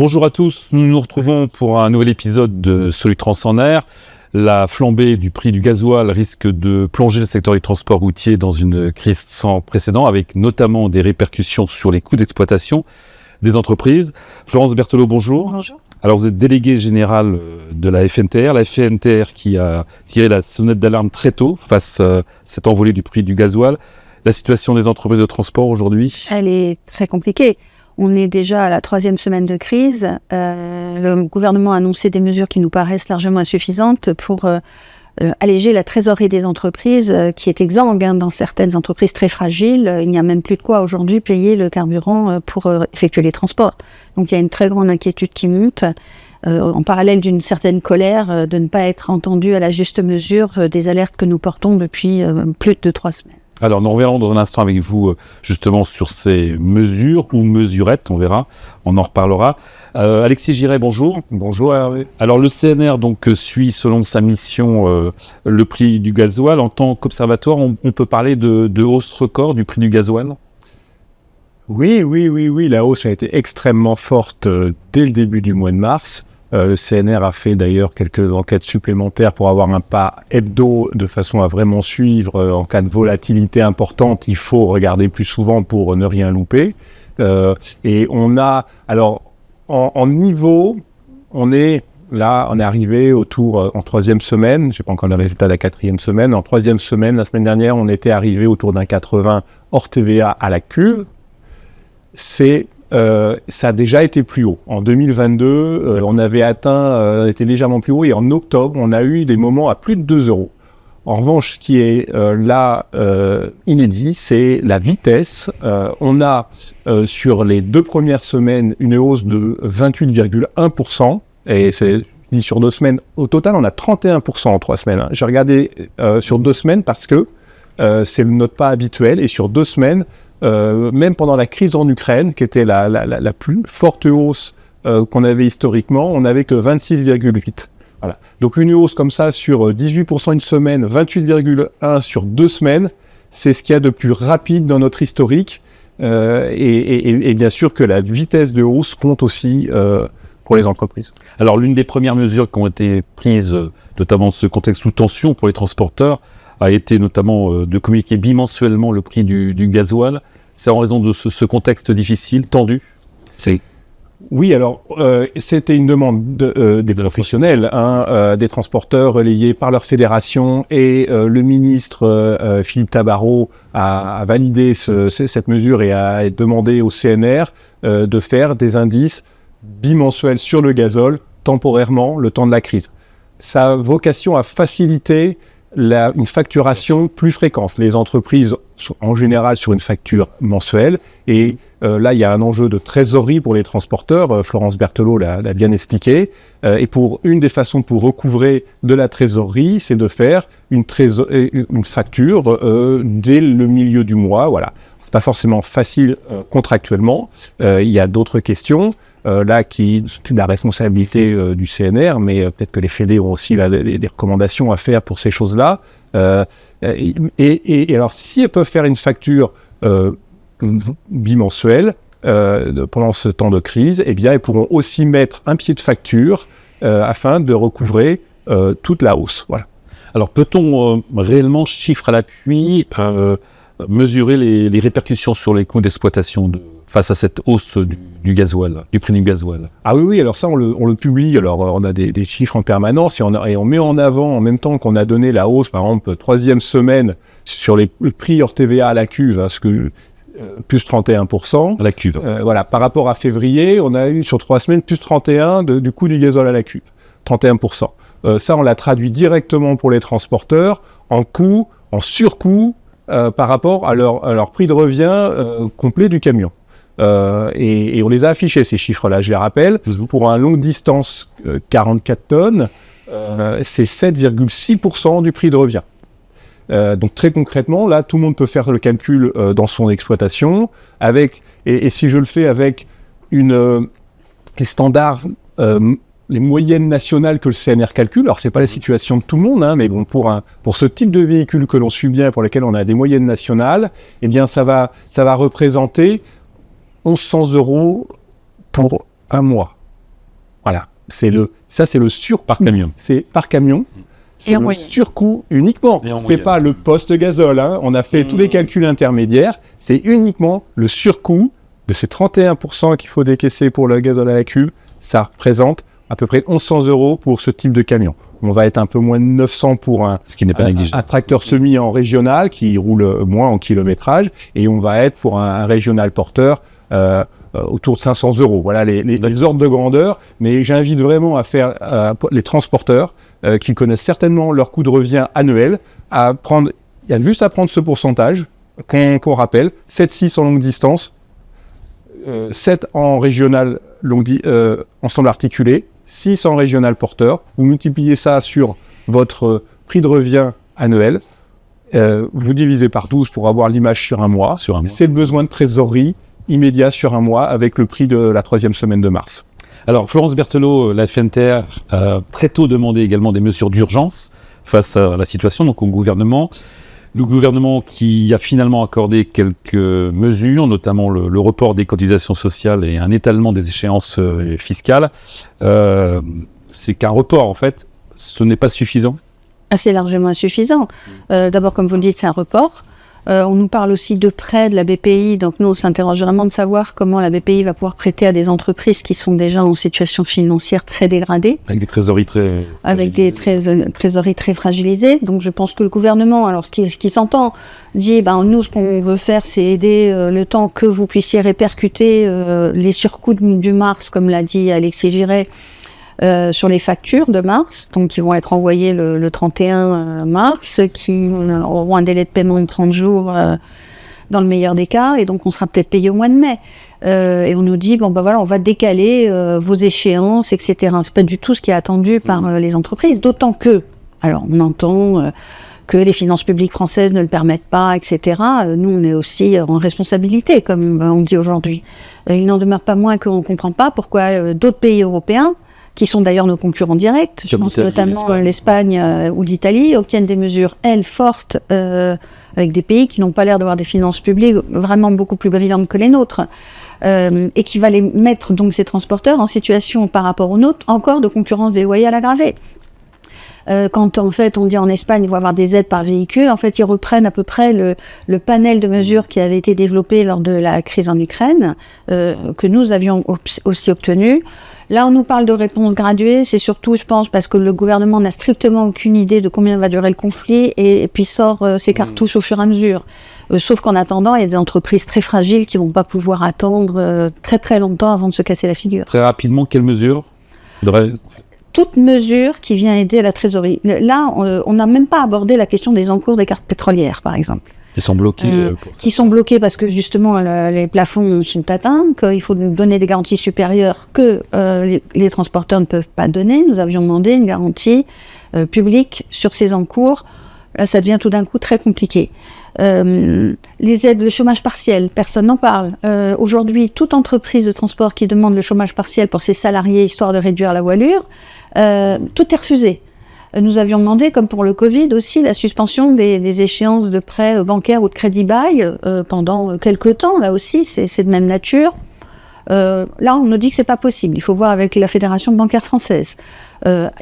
Bonjour à tous, nous nous retrouvons pour un nouvel épisode de Solutrans en air. La flambée du prix du gasoil risque de plonger le secteur du transport routier dans une crise sans précédent, avec notamment des répercussions sur les coûts d'exploitation des entreprises. Florence Berthelot, bonjour. Bonjour. Alors vous êtes déléguée générale de la FNTR qui a tiré la sonnette d'alarme très tôt face à cette envolée du prix du gasoil. La situation des entreprises de transport aujourd'hui? Elle est très compliquée. On est déjà à la 3e semaine de crise. Le gouvernement a annoncé des mesures qui nous paraissent largement insuffisantes pour alléger la trésorerie des entreprises qui est exsangue dans certaines entreprises très fragiles. Il n'y a même plus de quoi aujourd'hui payer le carburant pour effectuer les transports. Donc il y a une très grande inquiétude qui monte, en parallèle d'une certaine colère de ne pas être entendu à la juste mesure des alertes que nous portons depuis plus de 3 semaines. Alors, nous reviendrons dans un instant avec vous, justement, sur ces mesures ou mesurettes, on verra, on en reparlera. Alexis Giret, bonjour. Bonjour Hervé. Alors, le CNR suit, selon sa mission, le prix du gasoil. En tant qu'observatoire, on peut parler de hausse record du prix du gasoil? Oui, la hausse a été extrêmement forte dès le début du mois de mars. Le CNR a fait d'ailleurs quelques enquêtes supplémentaires pour avoir un pas hebdo de façon à vraiment suivre. En cas de volatilité importante, il faut regarder plus souvent pour ne rien louper. Et on a, alors en niveau, on est arrivé autour, en 3e semaine, je n'ai pas encore le résultat de la 4e semaine, en 3e semaine, la semaine dernière, on était arrivé autour d'un 80 hors TVA à la cuve. Ça a déjà été plus haut. En 2022, on avait atteint, était légèrement plus haut, et en octobre, on a eu des moments à plus de 2 euros. En revanche, ce qui est inédit, c'est la vitesse. On a, sur les 2 premières semaines, une hausse de 28,1%, et c'est dit sur 2 semaines. Au total, on a 31% en 3 semaines. J'ai regardé sur 2 semaines parce que c'est notre pas habituel, et sur 2 semaines, même pendant la crise en Ukraine, qui était la plus forte hausse qu'on avait historiquement, on n'avait que 26,8. Voilà. Donc une hausse comme ça sur 18% une semaine, 28,1 sur 2 semaines, c'est ce qu'il y a de plus rapide dans notre historique. Et bien sûr que la vitesse de hausse compte aussi pour les entreprises. Alors l'une des premières mesures qui ont été prises, notamment dans ce contexte sous tension pour les transporteurs, a été notamment de communiquer bimensuellement le prix du gasoil. C'est en raison de ce contexte difficile, tendu? Oui, alors c'était une demande des professionnels, des transporteurs relayés par leur fédération, et le ministre Philippe Tabarot a validé cette mesure et a demandé au CNR de faire des indices bimensuels sur le gazole temporairement, le temps de la crise. Ça a vocation à faciliter une facturation plus fréquente. Les entreprises sont en général sur une facture mensuelle, et là il y a un enjeu de trésorerie pour les transporteurs, Florence Berthelot l'a bien expliqué, et une des façons pour recouvrer de la trésorerie, c'est de faire une facture dès le milieu du mois. Voilà. C'est pas forcément facile contractuellement, il y a d'autres questions. Qui c'est la responsabilité du CNR, mais peut-être que les fédés ont aussi des recommandations à faire pour ces choses-là. Et alors, si elles peuvent faire une facture bimensuelle pendant ce temps de crise, eh bien, elles pourront aussi mettre un pied de facture afin de recouvrer toute la hausse. Voilà. Alors, peut-on réellement, chiffre à l'appui, mesurer les répercussions sur les coûts d'exploitation face à cette hausse du gasoil, du prix du gasoil? Ah oui, alors ça on le publie, alors on a des chiffres en permanence, et on met en avant, en même temps qu'on a donné la hausse, par exemple, 3e semaine sur le prix hors TVA à la cuve, plus 31%. À la cuve. Voilà, par rapport à février, on a eu sur 3 semaines plus 31 du coût du gazole à la cuve, 31%. Ça, on l'a traduit directement pour les transporteurs en surcoût par rapport à leur prix de revient complet du camion. Et on les a affichés, ces chiffres-là, je les rappelle. Pour un longue distance 44 tonnes, c'est 7,6% du prix de revient. Donc très concrètement, là, tout le monde peut faire le calcul dans son exploitation, et si je le fais avec les standards, les moyennes nationales que le CNR calcule, alors c'est pas la situation de tout le monde, mais bon, pour ce type de véhicule que l'on suit bien, pour lequel on a des moyennes nationales, eh bien ça va représenter 1100 € pour un mois. Voilà, c'est le sur Par camion. C'est par camion. C'est le surcoût uniquement. C'est pas le poste gazole. Hein. On a fait tous les calculs intermédiaires. C'est uniquement le surcoût de ces 31% qu'il faut décaisser pour le gazole à la cuve. Ça représente à peu près 1 100 € pour ce type de camion. On va être un peu moins de 900 pour un tracteur semi en régional qui roule moins en kilométrage. Et on va être pour un régional porteur autour de 500 €. Voilà les ordres de grandeur. Mais j'invite vraiment à faire les transporteurs qui connaissent certainement leur coût de revient annuel, il y a juste à prendre ce pourcentage qu'on rappelle, 7-6 en longue distance, 7 en régional ensemble articulé, 6 en régional porteur. Vous multipliez ça sur votre prix de revient annuel, vous divisez par 12 pour avoir l'image sur un mois. C'est le besoin de trésorerie immédiat sur un mois avec le prix de la 3e semaine de mars. Alors, Florence Berthelot, la FNTR a très tôt demandé également des mesures d'urgence face à la situation, donc au gouvernement. Le gouvernement qui a finalement accordé quelques mesures, notamment le report des cotisations sociales et un étalement des échéances fiscales. C'est qu'un report, en fait, ce n'est pas suffisant. Assez largement insuffisant. D'abord, comme vous le dites, c'est un report. On nous parle aussi de prêts de la BPI, donc nous on s'interroge vraiment de savoir comment la BPI va pouvoir prêter à des entreprises qui sont déjà en situation financière très dégradée. Avec des trésoreries très fragilisées. Donc je pense que le gouvernement, alors ce qui s'entend, dit nous ce qu'on veut faire c'est aider le temps que vous puissiez répercuter les surcoûts du mars, comme l'a dit Alexis Giret, sur les factures de mars, donc qui vont être envoyées le 31 mars, qui auront un délai de paiement de 30 jours dans le meilleur des cas, et donc on sera peut-être payé au mois de mai. Et on nous dit, on va décaler vos échéances, etc. C'est pas du tout ce qui est attendu par les entreprises, d'autant que, alors on entend que les finances publiques françaises ne le permettent pas, etc. Nous, on est aussi en responsabilité, comme on dit aujourd'hui. Il n'en demeure pas moins qu'on ne comprend pas pourquoi d'autres pays européens, qui sont d'ailleurs nos concurrents directs, je pense notamment l'Espagne ou l'Italie, obtiennent des mesures, elles, fortes, avec des pays qui n'ont pas l'air d'avoir des finances publiques vraiment beaucoup plus brillantes que les nôtres, et qui va les mettre, donc, ces transporteurs, en situation, par rapport aux nôtres, encore de concurrence déloyale aggravée. Quand en fait on dit en Espagne il va y avoir des aides par véhicule, en fait ils reprennent à peu près le panel de mesures qui avait été développé lors de la crise en Ukraine, que nous avions aussi obtenu. Là on nous parle de réponses graduées, c'est surtout je pense parce que le gouvernement n'a strictement aucune idée de combien va durer le conflit et puis sort ses cartouches au fur et à mesure. Sauf qu'en attendant, il y a des entreprises très fragiles qui ne vont pas pouvoir attendre très très longtemps avant de se casser la figure. Très rapidement, quelles mesures toute mesure qui vient aider la trésorerie. Là, on n'a même pas abordé la question des encours des cartes pétrolières, par exemple. Qui sont bloqués qui sont bloqués parce que justement les plafonds sont atteints, qu'il faut nous donner des garanties supérieures que les transporteurs ne peuvent pas donner. Nous avions demandé une garantie publique sur ces encours. Là, ça devient tout d'un coup très compliqué. Les aides, le chômage partiel, personne n'en parle. Aujourd'hui, toute entreprise de transport qui demande le chômage partiel pour ses salariés, histoire de réduire la voilure, tout est refusé. Nous avions demandé, comme pour le Covid aussi, la suspension des échéances de prêts bancaires ou de crédit bail pendant quelques temps. Là aussi, c'est de même nature. Là, on nous dit que c'est pas possible. Il faut voir avec la Fédération bancaire française.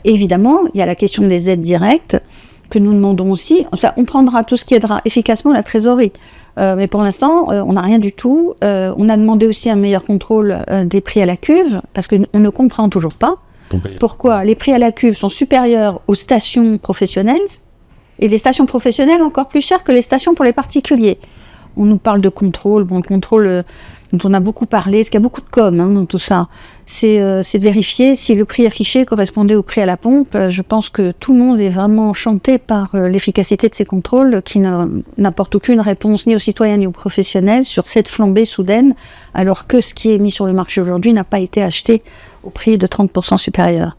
Évidemment, il y a la question des aides directes que nous demandons aussi. Enfin, on prendra tout ce qui aidera efficacement la trésorerie. Mais pour l'instant, on n'a rien du tout. On a demandé aussi un meilleur contrôle des prix à la cuve, parce qu'on ne comprend toujours pas pourquoi les prix à la cuve sont supérieurs aux stations professionnelles, et les stations professionnelles encore plus chères que les stations pour les particuliers. On nous parle de contrôle, le contrôle dont on a beaucoup parlé, parce qu'il y a beaucoup de com dans tout ça, c'est de vérifier si le prix affiché correspondait au prix à la pompe. Je pense que tout le monde est vraiment enchanté par l'efficacité de ces contrôles qui n'apportent aucune réponse ni aux citoyens ni aux professionnels sur cette flambée soudaine, alors que ce qui est mis sur le marché aujourd'hui n'a pas été acheté au prix de 30% supérieur.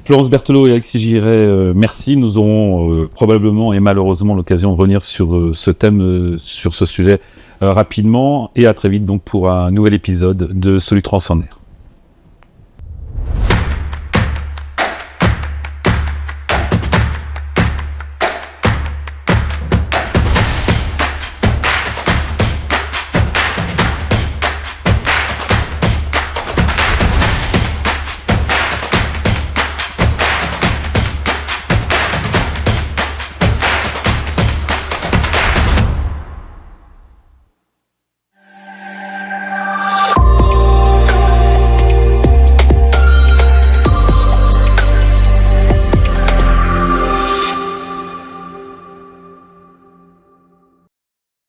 Florence Berthelot et Alexis Giret, merci. Nous aurons probablement et malheureusement l'occasion de revenir sur ce thème, sur ce sujet rapidement, et à très vite donc pour un nouvel épisode de Solutranс en Air.